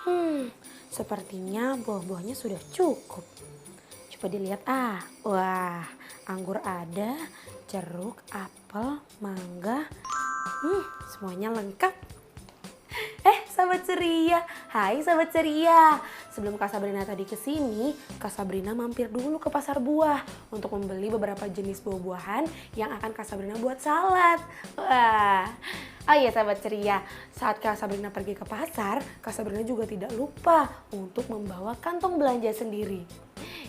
Hmm, sepertinya buah-buahnya sudah cukup. Coba dilihat wah, anggur ada, jeruk, apel, mangga. Semuanya lengkap. Sahabat ceria. Hai sahabat ceria. Sebelum Kak Sabrina tadi kesini, Kak Sabrina mampir dulu ke pasar buah untuk membeli beberapa jenis buah-buahan yang akan Kak Sabrina buat salad. Wah. Oh iya sahabat ceria, saat Kak Sabrina pergi ke pasar, Kak Sabrina juga tidak lupa untuk membawa kantong belanja sendiri.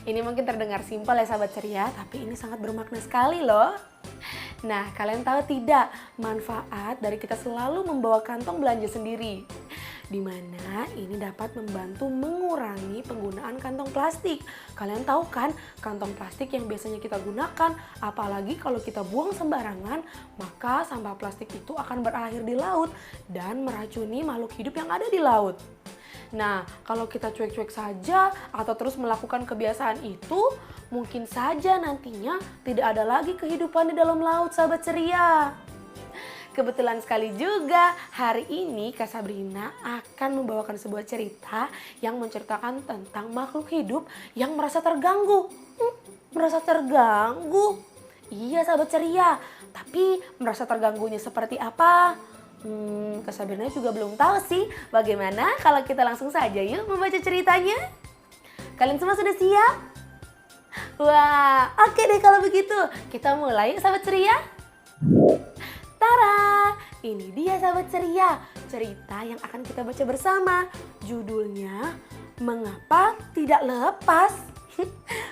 Ini mungkin terdengar simpel ya sahabat ceria, tapi ini sangat bermakna sekali loh. Nah, kalian tahu tidak manfaat dari kita selalu membawa kantong belanja sendiri? Di mana ini dapat membantu mengurangi penggunaan kantong plastik. Kalian tahu kan, kantong plastik yang biasanya kita gunakan, apalagi kalau kita buang sembarangan, maka sampah plastik itu akan berakhir di laut dan meracuni makhluk hidup yang ada di laut. Nah, kalau kita cuek-cuek saja atau terus melakukan kebiasaan itu, mungkin saja nantinya tidak ada lagi kehidupan di dalam laut, sahabat ceria. Kebetulan sekali juga hari ini Kak Sabrina akan membawakan sebuah cerita yang menceritakan tentang makhluk hidup yang merasa terganggu. Merasa terganggu? Iya sahabat ceria, tapi merasa terganggunya seperti apa? Kak Sabrina juga belum tahu sih. Bagaimana kalau kita langsung saja yuk membaca ceritanya? Kalian semua sudah siap? Wah, oke deh kalau begitu. Kita mulai sahabat ceria. Tara, ini dia sahabat ceria, cerita yang akan kita baca bersama. Judulnya, Mengapa Tidak Lepas?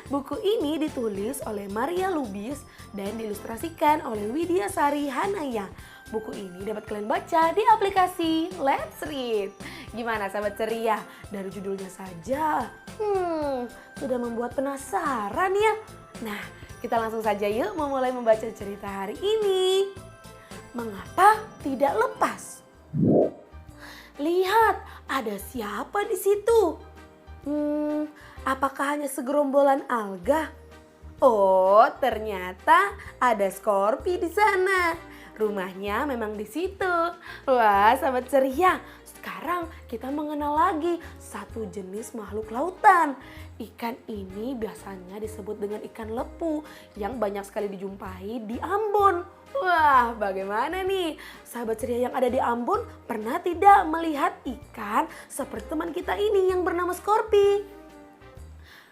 Buku ini ditulis oleh Maria Lubis dan diilustrasikan oleh Widya Sari Hanaya. Buku ini dapat kalian baca di aplikasi Let's Read. Gimana sahabat ceria? Dari judulnya saja, sudah membuat penasaran ya? Nah, kita langsung saja yuk memulai membaca cerita hari ini. Mengapa tidak lepas? Lihat, ada siapa di situ? Apakah hanya segerombolan alga? Oh, ternyata ada Scorpi di sana. Rumahnya memang di situ. Wah, sahabat ceria, sekarang kita mengenal lagi satu jenis makhluk lautan. Ikan ini biasanya disebut dengan ikan lepu yang banyak sekali dijumpai di Ambon. Wah, bagaimana nih? Sahabat ceria yang ada di Ambon pernah tidak melihat ikan seperti teman kita ini yang bernama Scorpi?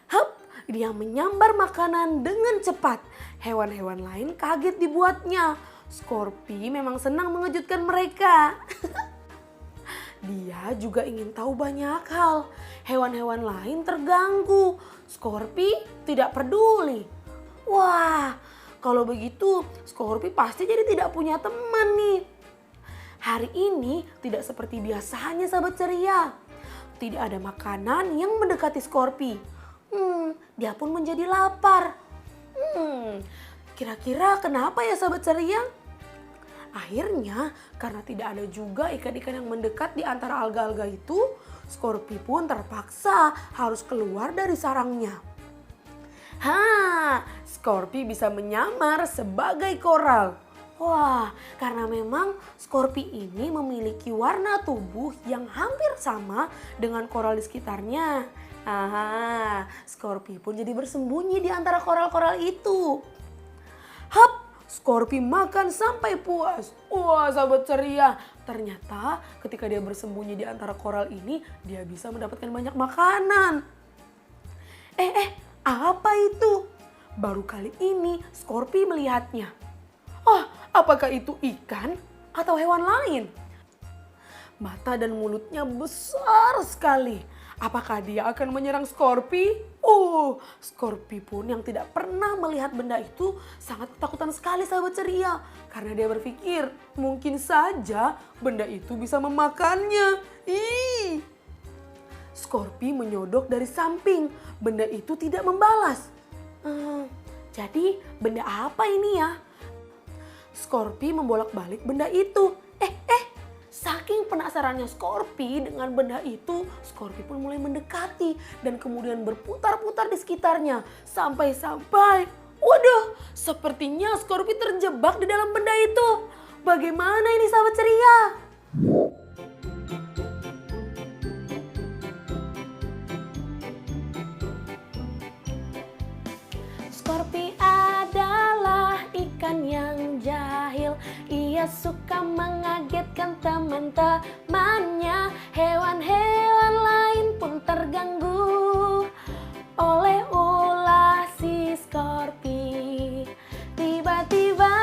Hup, dia menyambar makanan dengan cepat. Hewan-hewan lain kaget dibuatnya. Scorpi memang senang mengejutkan mereka. Dia juga ingin tahu banyak hal. Hewan-hewan lain terganggu. Scorpi tidak peduli. Wah, kalau begitu Scorpi pasti jadi tidak punya teman nih. Hari ini tidak seperti biasanya sahabat ceria. Tidak ada makanan yang mendekati Scorpi. Dia pun menjadi lapar. Kira-kira kenapa ya sahabat ceria? Akhirnya karena tidak ada juga ikan-ikan yang mendekat di antara alga-alga itu, Scorpi pun terpaksa harus keluar dari sarangnya. Scorpi bisa menyamar sebagai koral. Wah, karena memang Scorpi ini memiliki warna tubuh yang hampir sama dengan koral di sekitarnya. Scorpi pun jadi bersembunyi di antara koral-koral itu. Hap! Scorpi makan sampai puas. Wah, sahabat ceria. Ternyata ketika dia bersembunyi di antara koral ini, dia bisa mendapatkan banyak makanan. Apa itu? Baru kali ini Scorpi melihatnya. Oh, apakah itu ikan atau hewan lain? Mata dan mulutnya besar sekali. Apakah dia akan menyerang Scorpi? Scorpi pun yang tidak pernah melihat benda itu sangat ketakutan sekali sahabat ceria. Karena dia berpikir mungkin saja benda itu bisa memakannya. Scorpi menyodok dari samping. Benda itu tidak membalas. Jadi benda apa ini ya? Scorpi membolak-balik benda itu. Saking penasarannya Scorpi dengan benda itu, Scorpi pun mulai mendekati dan kemudian berputar-putar di sekitarnya. Sampai-sampai, waduh, sepertinya Scorpi terjebak di dalam benda itu. Bagaimana ini sahabat ceria? suka mengagetkan teman-temannya. Hewan-hewan lain pun terganggu oleh ulah si Scorpio. Tiba-tiba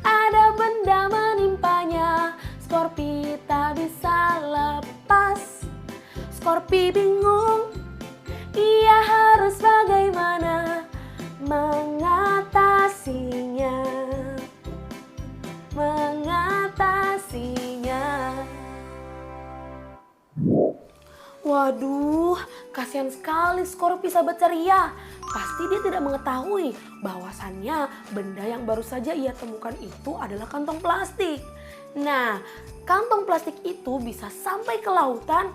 ada benda menimpanya. Scorpio tak bisa lepas. Scorpio bingung, ia harus bagaimana mengatasinya. Waduh, kasihan sekali Scorpio sahabat ceria. Pasti dia tidak mengetahui bahwasannya benda yang baru saja ia temukan itu adalah kantong plastik. Nah, kantong plastik itu bisa sampai ke lautan.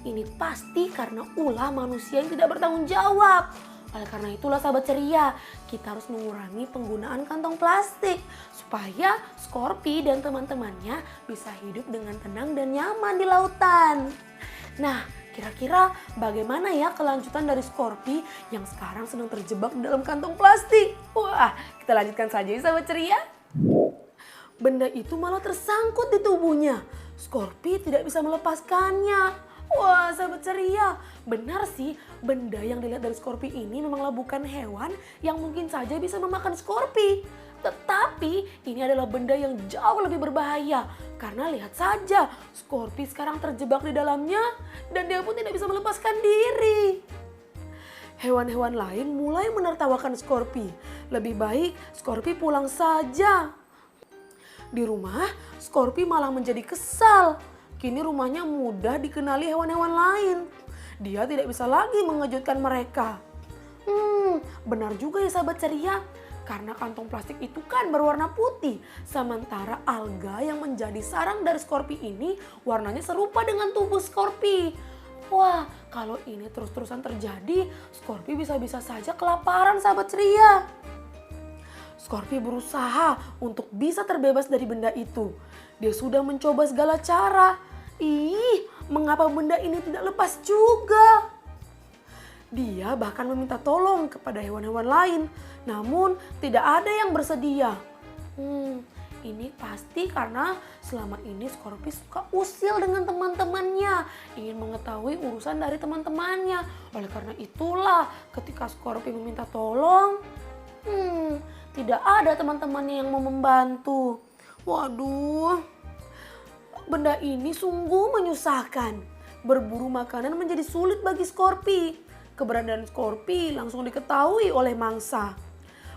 Ini pasti karena ulah manusia yang tidak bertanggung jawab. Oleh karena itulah sahabat ceria, kita harus mengurangi penggunaan kantong plastik supaya Scorpio dan teman-temannya bisa hidup dengan tenang dan nyaman di lautan. Nah, kira-kira bagaimana ya kelanjutan dari Scorpio yang sekarang sedang terjebak di dalam kantong plastik? Wah, kita lanjutkan saja ya sahabat ceria. Benda itu malah tersangkut di tubuhnya. Scorpio tidak bisa melepaskannya. Wah, sahabat ceria, benar sih benda yang dilihat dari Scorpio ini memanglah bukan hewan yang mungkin saja bisa memakan Scorpio. Tetapi ini adalah benda yang jauh lebih berbahaya. Karena lihat saja, Scorpio sekarang terjebak di dalamnya dan dia pun tidak bisa melepaskan diri. Hewan-hewan lain mulai menertawakan Scorpio. Lebih baik Scorpio pulang saja. Di rumah, Scorpio malah menjadi kesal. Kini rumahnya mudah dikenali hewan-hewan lain. Dia tidak bisa lagi mengejutkan mereka. Benar juga ya sahabat ceria. Karena kantong plastik itu kan berwarna putih. Sementara alga yang menjadi sarang dari Scorpio ini warnanya serupa dengan tubuh Scorpio. Wah, kalau ini terus-terusan terjadi, Scorpio bisa-bisa saja kelaparan sahabat ceria. Scorpio berusaha untuk bisa terbebas dari benda itu. Dia sudah mencoba segala cara. Mengapa benda ini tidak lepas juga? Dia bahkan meminta tolong kepada hewan-hewan lain. Namun tidak ada yang bersedia. Ini pasti karena selama ini Scorpio suka usil dengan teman-temannya. Ingin mengetahui urusan dari teman-temannya. Oleh karena itulah ketika Scorpio meminta tolong, tidak ada teman-temannya yang mau membantu. Waduh, benda ini sungguh menyusahkan. Berburu makanan menjadi sulit bagi Scorpio. Keberadaan Scorpio langsung diketahui oleh mangsa.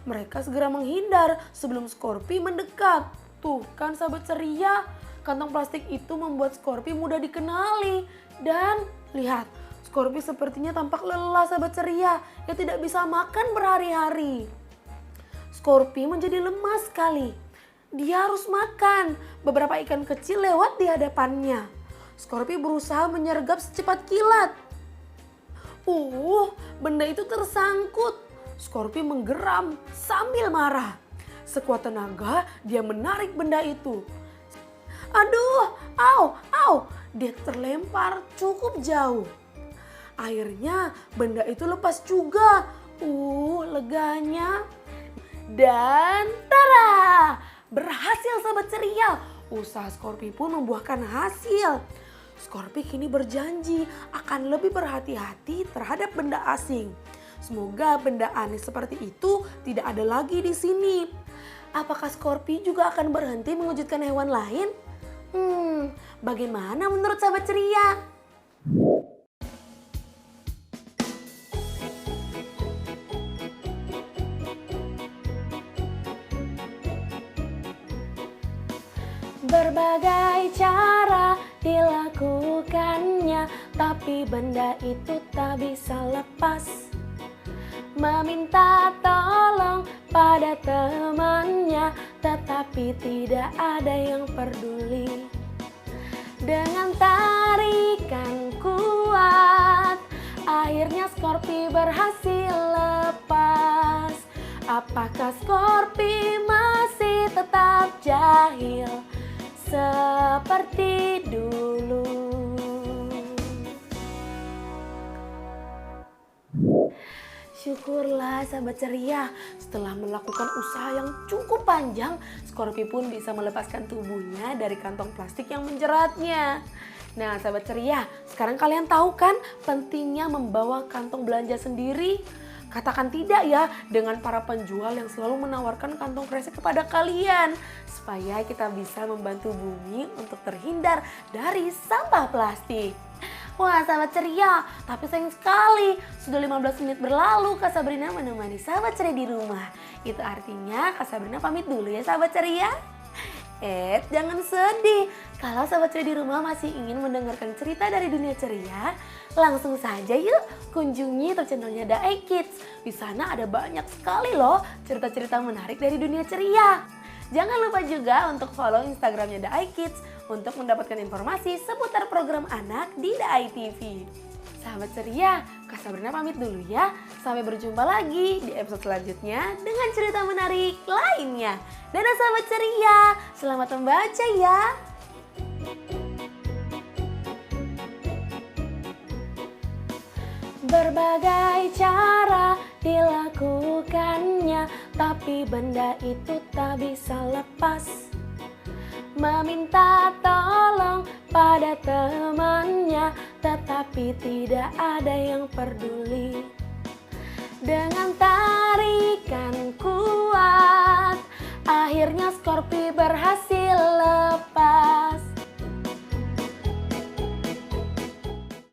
Mereka segera menghindar sebelum Scorpio mendekat. Tuh kan sahabat ceria, kantong plastik itu membuat Scorpio mudah dikenali. Dan lihat, Scorpio sepertinya tampak lelah sahabat ceria yang tidak bisa makan berhari-hari. Scorpio menjadi lemas sekali. Dia harus makan. Beberapa ikan kecil lewat di hadapannya. Scorpio berusaha menyergap secepat kilat. Benda itu tersangkut. Scorpio menggeram sambil marah. Sekuat tenaga dia menarik benda itu. Aduh, dia terlempar cukup jauh. Akhirnya benda itu lepas juga. Leganya. Dan tada! Berhasil sahabat ceria. Usaha Scorpio pun membuahkan hasil. Scorpio kini berjanji akan lebih berhati-hati terhadap benda asing. Semoga benda aneh seperti itu tidak ada lagi di sini. Apakah Scorpio juga akan berhenti mengejutkan hewan lain? Bagaimana menurut sahabat ceria? Berbagai cara dilakukannya, tapi benda itu tak bisa lepas. Meminta tolong pada temannya, tetapi tidak ada yang peduli. Dengan tarikan kuat, akhirnya Scorpio berhasil lepas. Apakah Scorpio masih tetap jahil seperti dulu? Syukurlah sahabat ceria, setelah melakukan usaha yang cukup panjang, Scorpio pun bisa melepaskan tubuhnya dari kantong plastik yang menjeratnya. Nah sahabat ceria, sekarang kalian tahu kan pentingnya membawa kantong belanja sendiri? Katakan tidak ya dengan para penjual yang selalu menawarkan kantong kresek kepada kalian. Supaya kita bisa membantu bumi untuk terhindar dari sampah plastik. Wah sahabat ceria, tapi sayang sekali sudah 15 menit berlalu Kak Sabrina menemani sahabat ceria di rumah. Itu artinya Kak Sabrina pamit dulu ya sahabat ceria. Jangan sedih. Kalau sahabat ceria di rumah masih ingin mendengarkan cerita dari dunia ceria, langsung saja yuk kunjungi YouTube channelnya The iKids. Di sana ada banyak sekali loh cerita-cerita menarik dari dunia ceria. Jangan lupa juga untuk follow Instagramnya The iKids untuk mendapatkan informasi seputar program anak di The iTV. Sahabat ceria, Kak Sabrina pamit dulu ya. Sampai berjumpa lagi di episode selanjutnya dengan cerita menarik lainnya. Dadah sahabat ceria, selamat membaca ya. Berbagai cara dilakukannya, tapi benda itu tak bisa lepas. Meminta tolong pada temannya, tetapi tidak ada yang peduli.